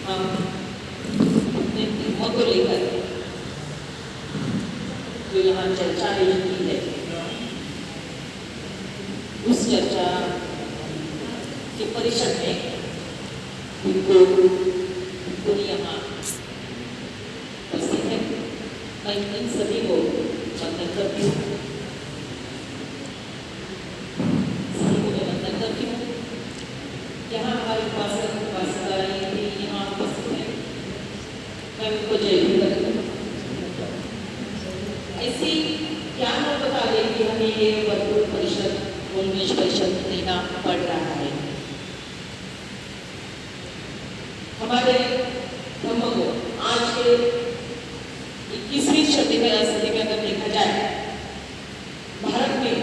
हम अपने धर्म को लेकर जो यहाँ चर्चा आयोजित की है, उस चर्चा के परिषद में उनको यहाँ उपस्थित है। मैं इन सभी को वंदन करती हूँ, सभी को मैं वंदन करती हूँ। यहाँ हमारे उपासक उपासिकाएं भी यहाँ उपस्थित है, मैं उनको जय भी करती हूँ। ऐसी क्या हम बता दें कि हमें ये वर्तुल परिषद गोलमेज परिषद देना पड़ रहा है। हमारे धर्म को आज के 21वीं सदी में अगर देखा जाए, भारत में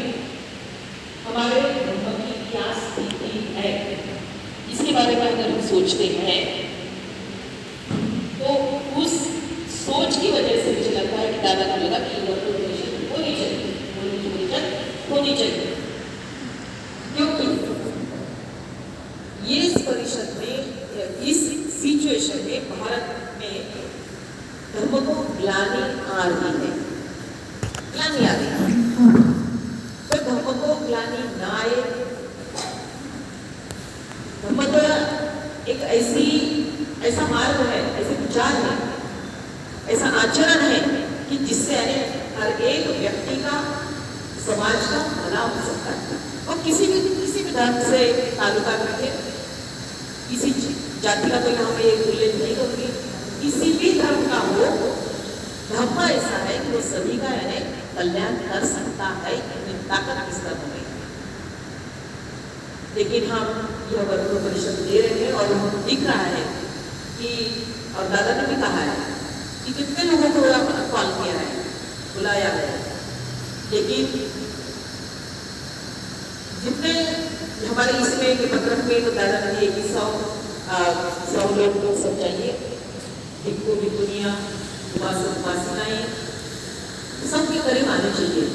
हमारे धर्म की क्या स्थिति है, इसके बारे में अगर हम सोचते हैं तो उस सोच की वजह से मुझे लगता है कि दादा को लगा कि वर्तुल परिषद होनी चाहिए, गोलमेज परिषद होनी चाहिए, क्योंकि ये इस परिषद में, इस सिचुएशन में भारत में धर्म को ग्लानि आ रही है, ग्लानि आ रही है। तो धर्म को ग्लानि ना आए, धर्म तो एक ऐसा मार्ग है, ऐसे विचार है, ऐसा आचरण है कि जिससे हर एक व्यक्ति का, समाज का भला हो सकता है। और किसी भी धर्म से ताल्लुकात रखे, किसी जाति का तो यहाँ मैं एक उल्लेख नहीं करूँगी, किसी भी धर्म का हो, धर्म ऐसा है कि वो सभी का कल्याण कर सकता है, ताकत इस धर्म में। लेकिन हम यह वर्तुल परिषद दे रहे हैं और दिख रहा है कि, और दादा ने भी कहा है कि कितने लोगों को कॉल किया है, बुलाया है, लेकिन जितने हमारे इसमें के पत्रक में तो दादा ने कि 100 लोग सब चाहिए, भिक्खु भिक्खुनियाँ, उपासक उपासिकाएं सबके करीब आने चाहिए,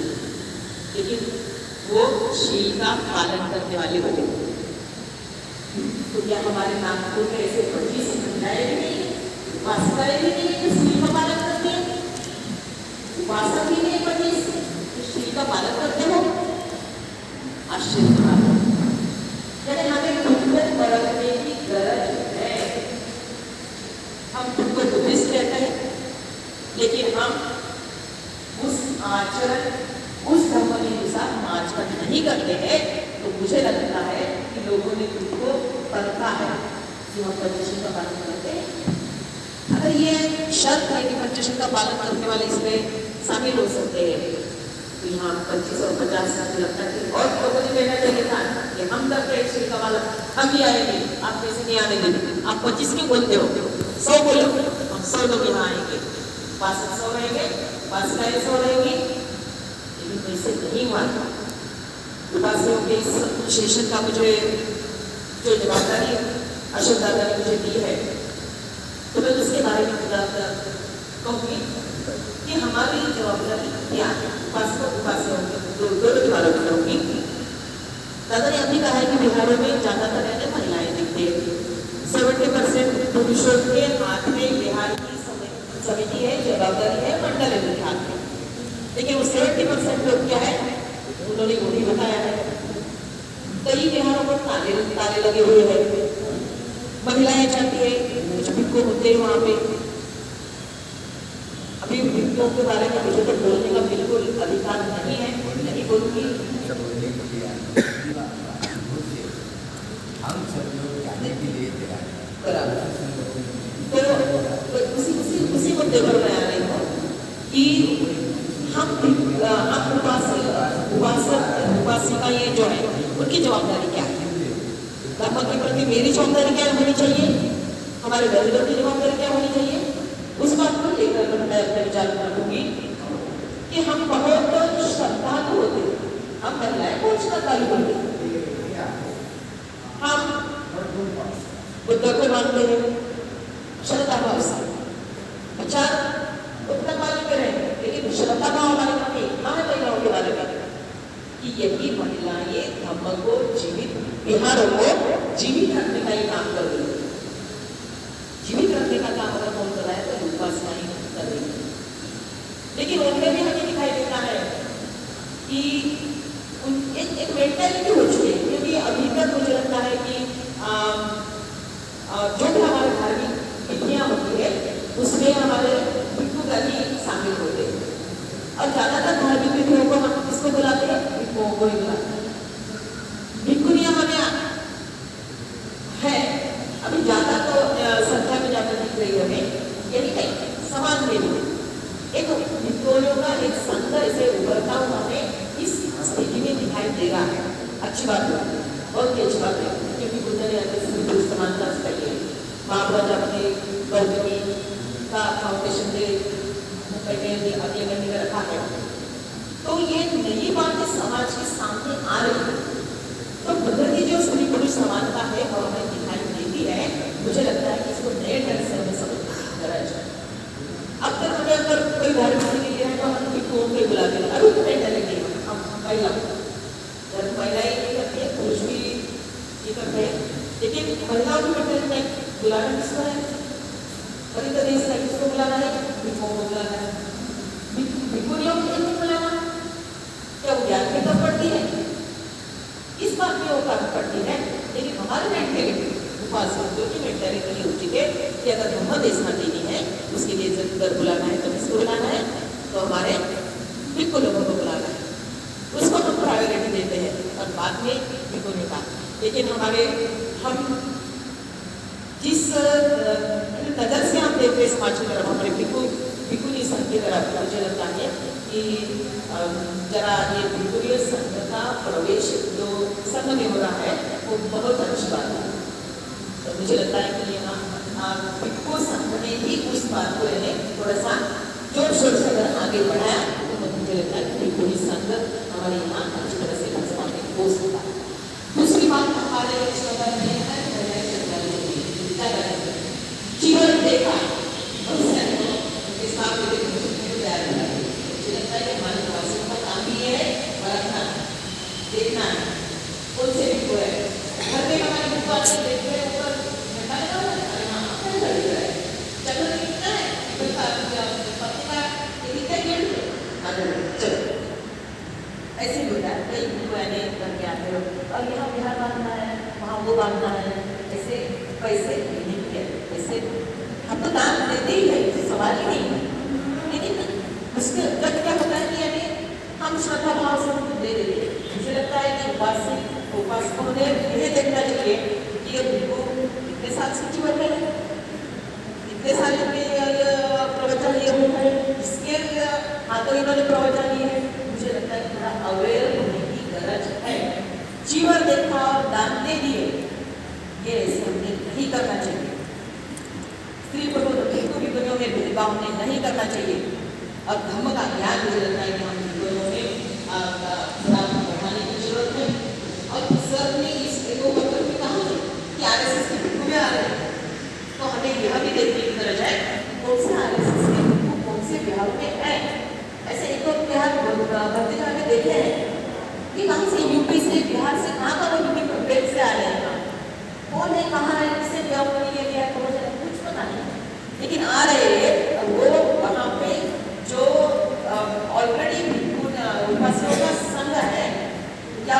लेकिन वो शील का पालन करने वाले होते। तो क्या हमारे नागपुर में ऐसे 25 महिलाएं भी नहीं, उपासिकाएं भी नहीं जो शील का पालन करते हैं, उपासक भी नहीं 25 शील का पालन करते हो? आश्चर्य की बात है। यानी हमें खुद को परखने की गरज है। हम खुद को बुद्धिस्ट कहते हैं, लेकिन हम उस आचरण, उस धर्म के अनुसार हम आचरण नहीं करते हैं, तो मुझे लगता है कि लोगों ने खुद को परखा है कि हम पंचशील का पालन करते हैं। अगर ये शर्त है कि पंचशील का पालन करने वाले इसमें शामिल हो सकते हैं, तो यहाँ 25 और 50 साल लगता है। और लोगों ने कहना चाहिए था कि हम करते हैं शील का पालन, हम ही आएंगे, आप कैसे नहीं आने देंगे? आप 25 क्यों बोलते हो? 100 बोलो, हम 100 लोग यहाँ आएंगे, उपासक 100 रहेंगे, उपासिकाएं 100 रहेंगी, लेकिन वैसे नहीं हुआ। उपासकों के इस सेशन का मुझे जो जवाबदारी अशोक दादा ने मुझे दी है, तो मैं उसके बारे में कहूँगी कि हमारी जवाबदारी क्या है, उपासकों दोनों के बारे में कहूँगी। दादा ने अभी कहा है कि बिहारों में ज़्यादातर महिलाएं दिखते हैं, 70% पुरुषों के हाथ में बिहार की समिति है, जवाबदारी है मंडल है उनके हाथ में, लेकिन वो 70% लोग क्या है, उन्होंने वो भी बताया है। कई बिहारों पर ताले लगे हुए हैं, महिलाएं चाहती है, कुछ भिक्खु होते हैं वहाँ पे। अभी भिक्खुओं के बारे में मुझे तो बोलने का बिल्कुल अधिकार नहीं है, नहीं बोलूँगी। हम सब लोग जाने के लिए तैयार, तो उसी मुद्दे पर मैं आ रही हूँ कि हम उपासिका ये जो है, उनकी जवाबदारी क्या है, धर्म के प्रति मेरी जवाबदारी क्या होनी चाहिए, हमारे दलितों की जवाबदारी क्या होनी चाहिए, उस बात को लेकर मैं अपने विचार रखूंगी कि हम बहुत श्रद्धालु होते हैं, हम महिलाएं बहुत श्रद्धालु होते हैं, हम बुद्ध को मानते हैं, श्रद्धा भाव से विचार उतना पालन करें, लेकिन श्रद्धा भाव हमारे मन में हमें महिलाओं के बारे में कि यही महिलाएं धर्म को जीवित, बिहारों को जीवित रखने का ही काम कर रही है। जीवित उसमें हमारे भिक्षु ही शामिल होते हैं। और ज़्यादातर धार्मिक विधियों को हम किसको बुलाते हैं? भिक्षुओं को ही बुलाते हैं। भिक्षुनियाँ हमें है अभी ज़्यादा तो संख्या में ज़्यादा दिख रही है हमें, यही नहीं समाज में भी एक भिक्षुओं का एक संघ ऐसे उभरता हुआ हमें इस स्थिति में दिखाई दे रहा है। अच्छी बात है, बहुत ही अच्छी बात है, क्योंकि बुद्ध ने अपने समानता चाहिए। महाराज अपने गौतमी का फाउंडेशन दे अगले महीने में रखा है, तो ये नई बात समाज के सामने आ रही है। तो बुद्ध की जो स्त्री पुरुष समानता है वो हमें दिखाई देती है। मुझे लगता है कि इसको नए ढंग से हमें समझना है। अब तक हमें अगर कोई धर्म नहीं है तो हम भिक्षुओं को बुलाते हैं। अभी तो मेंटालिटी हम महिला महिलाएं ये करती है, पुरुष भी ये करते हैं, लेकिन महिलाओं की मेंटालिटी नहीं, बुलाना किसको है? अभी तो देश है, किसको बुलाना है? भिक्षुओं को बुलाना है। भिक्षुनियों को नहीं बुलाना, क्या वो ज्ञान की कम पड़ती है? इस बात में वो कम पड़ती है, लेकिन हमारी मेंटालिटी उपासकों की मेंटालिटी नहीं होती है कि अगर धर्म देशना देनी है उसके लिए जरूर बुलाना है तो किसको बुलाना है? तो हमारे भिक्षु लोगों को बुलाना है, उसको हम प्रायोरिटी देते हैं और बाद में भिक्षुनियों का। लेकिन हम जिस नज़र से हम देखते हैं समाज की तरफ, हमारे भिक्षुनी संघ की तरफ, मुझे लगता है कि जरा ये भिक्षुनी संघ का प्रवेश जो संघ में हो रहा है वो बहुत अच्छी बात है। तो मुझे लगता है कि भिक्षु संघ ने ही उस बात को थोड़ा सा जोर शोर से अगर आगे बढ़ाया तो मुझे लगता है कि भिक्षुनी संघ हमारे यहाँ अच्छी तरह से स्थापित हो सकता है। दूसरी बात हमारे जीवन देखा देखना है उनसे भी कोई घर में हमारे बुआ से देख रहे ऊपर घंटा लगा हुआ है, हाँ अपने घर लग रहा है, चलो कितना है पत्नी का कितना गेट चलो ऐसे ही होता है। कई बुआ ने करके आते हो और यहाँ बिहार बांधना है, वहाँ वो बांधना है, ऐसे पैसे नहीं किए, ऐसे हम तो दान देते ही है, सवाल ही नहीं है, लेकिन उसके जब क्या होता है कि हम श्रद्धा भाव से दे देते हैं। मुझे लगता है कि उपासकों ने यह देखना चाहिए कि ये भिक्षु इतने साल से जीवन में है, इतने साल में प्रवचन ये हुआ है, इसके हाँ तो इन्होंने प्रवचन लिए है। मुझे लगता है थोड़ा अवेयर होने की गरज है। जीवन देखा और दान दे दिए, ये ऐसे हमने नहीं करना चाहिए। स्त्री पुरुष भिक्षुनियों में भेदभाव में नहीं करना चाहिए। और धर्म का ज्ञान मुझे लगता है कि हम भिक्षुनियों में बढ़ाने की जरूरत है। और सर ने इस को मतलब भी कहा है कि आरएसएस के भिक्षु में आ रहे हैं, तो हमें यह भी देखने की गरज है कौन से आरएसएस के भिक्षु कौन से बिहार में है। ऐसे एक और बिहार भर्ती जाके देखे हैं कि कहाँ से यूपी से बिहार से कहाँ का वो यूपी से आ रहे हैं, कौन है कहाँ है, किससे ब्याह होने के लिए कुछ पता नहीं, लेकिन आ रहे हैं। वो वहाँ पे जो ऑलरेडी उपासकों का संघ है या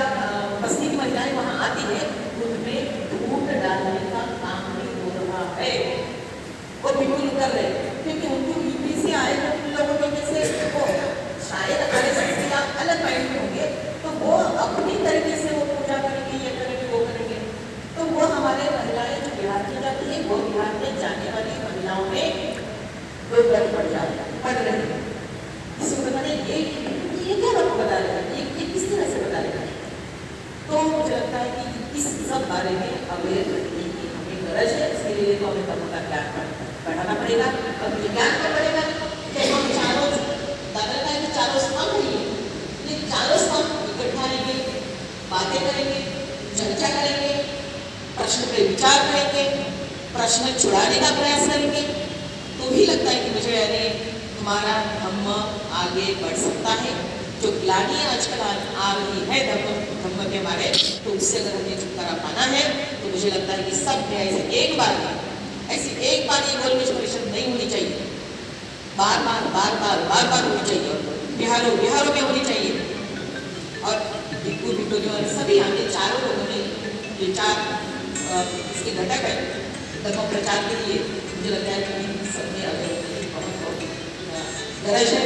बस्ती की महिलाएं वहाँ आती है, उनमें ढूंढ डालने का काम भी हो रहा है। वो बिल्कुल कर रहे हैं क्योंकि उनको यूपी से आए उन लोगों में से वो शायद आरएसएस के अलग माइंड में होंगे, तो वो अपनी तरीके से वो पूजा करेंगे, ये करेंगे, वो करेंगे। तो वो हमारे महिलाएं जो बिहार की जाती है, वो बिहार में जाने वाली महिलाओं में रोजगार बढ़ रही है। इसमें पता नहीं ये क्या लोग बता रहे हैं, ये किस तरह से बता रहे हैं। तो मुझे लगता है कि इस सब बारे में अवेयर रहने की हमें गरज है। इसके लिए तो हमें धर्म का ज्ञान बढ़ाना पड़ेगा। और मुझे ज्ञान कब बढ़ेगा कि हम चारों स्तंभ नहीं, ये चारों स्तंभ इकट्ठा रहेंगे, बातें करेंगे, चर्चा करेंगे, प्रश्न पे विचार करेंगे, प्रश्न छुड़ाने का प्रयास करेंगे, तो भी लगता है कि मुझे हमारा धर्म आगे बढ़ सकता है। जो ग्लानि आजकल आ रही है धर्म के हमारे, तो उससे अगर हमें छुटकारा पाना है तो मुझे लगता है कि सब में ऐसे एक बार ये गोलमेज परिषद नहीं होनी चाहिए, बार बार होनी चाहिए, बिहारों में होनी चाहिए। और भिक्षुनियों सभी आगे चारों लोगों ने ये चार इसके घटक है धर्म प्रचार के लिए मुझे लगता है कि सबने अगर बहुत गरज है,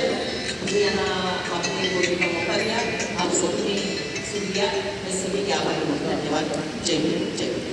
मुझे यहाँ आपने बोलने का मौका दिया, आप सबने सुन लिया। मैं सभी के आभारी हूँ। धन्यवाद। जय हिंद, जय हिंद।